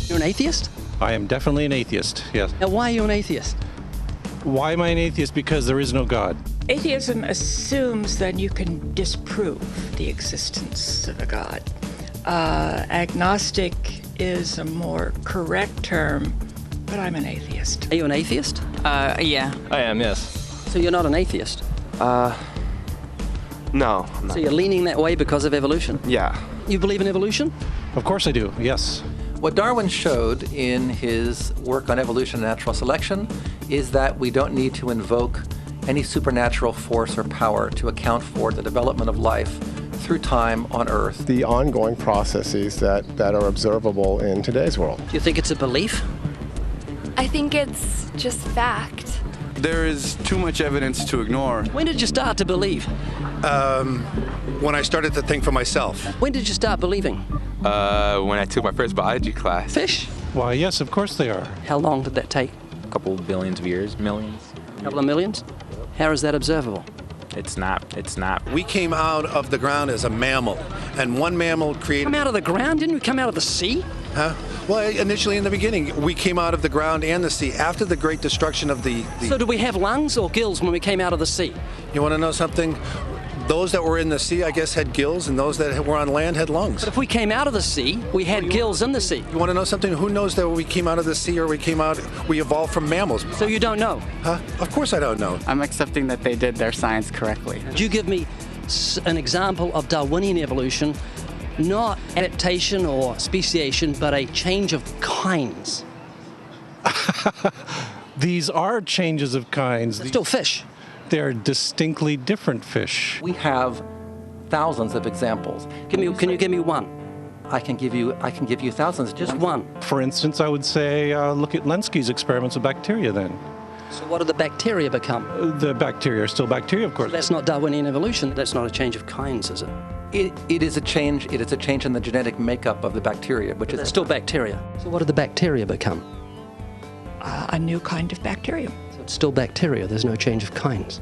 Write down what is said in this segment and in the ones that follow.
You're an atheist? I am definitely an atheist, yes. Now, why are you an atheist? Why am I an atheist? Because there is no God. Atheism assumes that you can disprove the existence of a God. Agnostic is a more correct term, but I'm an atheist. Are you an atheist? Yeah. I am, yes. So you're not an atheist? No, I'm not. So you're leaning that way because of evolution? Yeah. You believe in evolution? Of course I do, yes. What Darwin showed in his work on evolution and natural selection is that we don't need to invoke any supernatural force or power to account for the development of life through time on Earth. The ongoing processes that are observable in today's world. Do you think it's a belief? I think it's just fact. There is too much evidence to ignore. When did you start to believe? When I started to think for myself. When did you start believing? When I took my first biology class. Fish? Why, yes, of course they are. How long did that take? A couple billions of years, millions. A couple of millions? How is that observable? It's not. We came out of the ground as a mammal, and one mammal created... Come out of the ground? Didn't we come out of the sea? Huh? Well, initially in the beginning, we came out of the ground and the sea after the great destruction of the... So did we have lungs or gills when we came out of the sea? You want to know something? Those that were in the sea, I guess, had gills, and those that were on land had lungs. But if we came out of the sea, we had gills in the sea. You want to know something? Who knows that we came out of the sea or we evolved from mammals? So you don't know? Huh? Of course I don't know. I'm accepting that they did their science correctly. Could you give me an example of Darwinian evolution, not adaptation or speciation, but a change of kinds? These are changes of kinds. They're still fish. They're distinctly different fish. We have thousands of examples. Can you give me one? I can give you thousands. Just one. For instance, I would say, look at Lenski's experiments with bacteria then. So what do the bacteria become? The bacteria are still bacteria, of course. So that's not Darwinian evolution. That's not a change of kinds, is it? It is a change. It is a change in the genetic makeup of the bacteria, which is still bacteria. So what do the bacteria become? A new kind of bacterium. So it's still bacteria. There's no change of kinds.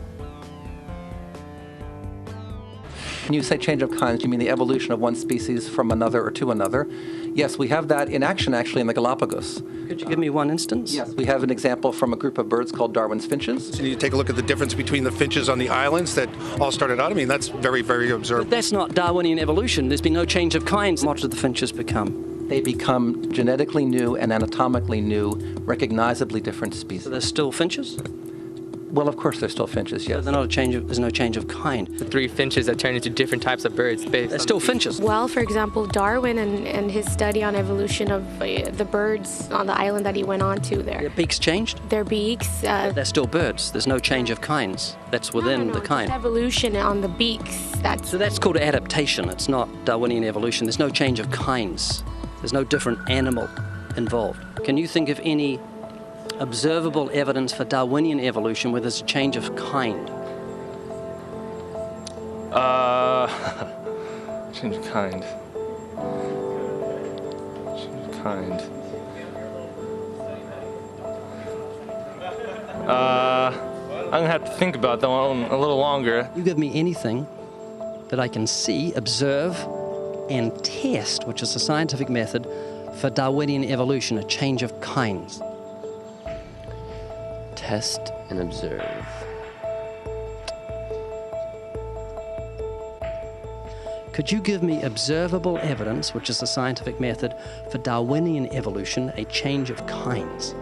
When you say change of kinds, you mean the evolution of one species from another or to another? Yes, we have that in action actually in the Galapagos. Could you give me one instance? Yes, we have an example from a group of birds called Darwin's finches. So you take a look at the difference between the finches on the islands that all started out. I mean, that's very, very observable. But that's not Darwinian evolution. There's been no change of kinds. What do the finches become? They become genetically new and anatomically new, recognizably different species. So they're still finches? Well, of course, they're still finches, yes. So there's no change of kind. The three finches that turn into different types of birds. They're still finches. Well, for example, Darwin and his study on evolution of the birds on the island that he went on to there. Their beaks changed? Their beaks. They're still birds. There's no change of kinds. That's within the kind. Evolution on the beaks. So that's called adaptation. It's not Darwinian evolution. There's no change of kinds. There's no different animal involved. Can you think of any observable evidence for Darwinian evolution where there's a change of kind? Change of kind. Change of kind. I'm gonna have to think about that one a little longer. You give me anything that I can see, observe, and test, which is a scientific method for Darwinian evolution, a change of kinds. Test and observe. Could you give me observable evidence, which is the scientific method for Darwinian evolution, a change of kinds?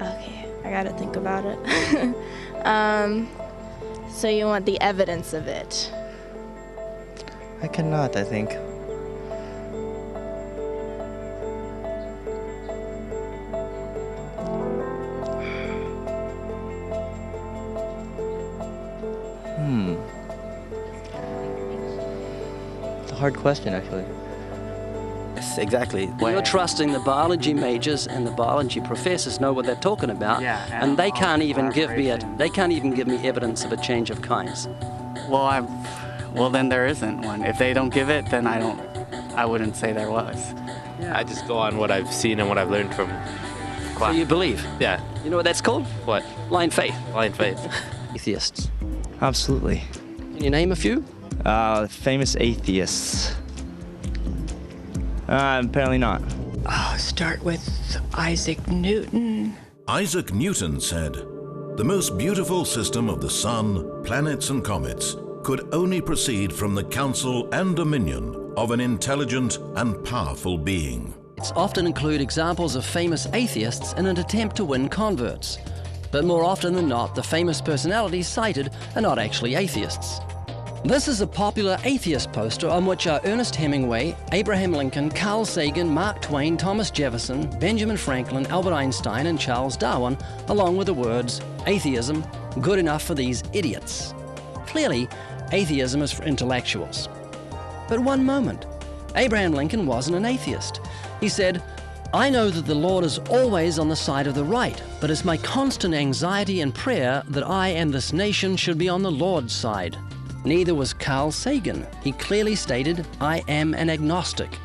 Okay, I gotta think about it. So you want the evidence of it? I cannot, I think. It's a hard question, actually. Yes, exactly. You're trusting the biology majors and the biology professors know what they're talking about, and they can't even give me evidence of a change of kinds. Well, then there isn't one. If they don't give it, then I wouldn't say there was. I just go on what I've seen and what I've learned from class. So you believe? Yeah. You know what that's called? What? Blind faith. Blind faith. Atheists. Absolutely. Can you name a few? Famous atheists. Apparently not. Oh, start with Isaac Newton. Isaac Newton said, "The most beautiful system of the sun, planets and comets could only proceed from the counsel and dominion of an intelligent and powerful being." It's often include examples of famous atheists in an attempt to win converts. But more often than not, the famous personalities cited are not actually atheists. This is a popular atheist poster on which are Ernest Hemingway, Abraham Lincoln, Carl Sagan, Mark Twain, Thomas Jefferson, Benjamin Franklin, Albert Einstein, and Charles Darwin, along with the words, "Atheism, good enough for these idiots." Clearly, atheism is for intellectuals. But one moment, Abraham Lincoln wasn't an atheist. He said, "I know that the Lord is always on the side of the right, but it's my constant anxiety and prayer that I and this nation should be on the Lord's side." Neither was Carl Sagan. He clearly stated, "I am an agnostic."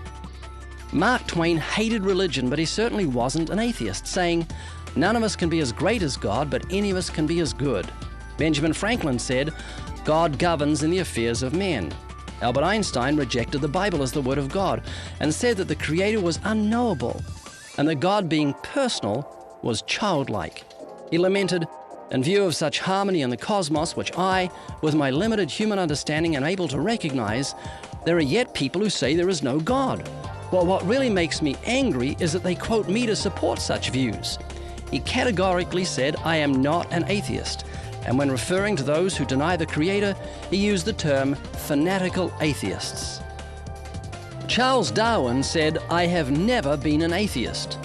Mark Twain hated religion, but he certainly wasn't an atheist, saying, "None of us can be as great as God, but any of us can be as good." Benjamin Franklin said, "God governs in the affairs of men." Albert Einstein rejected the Bible as the Word of God and said that the Creator was unknowable and that God, being personal, was childlike. He lamented, "In view of such harmony in the cosmos, which I, with my limited human understanding, am able to recognize, there are yet people who say there is no God. Well, what really makes me angry is that they quote me to support such views." He categorically said, "I am not an atheist." And when referring to those who deny the Creator, he used the term fanatical atheists. Charles Darwin said, "I have never been an atheist."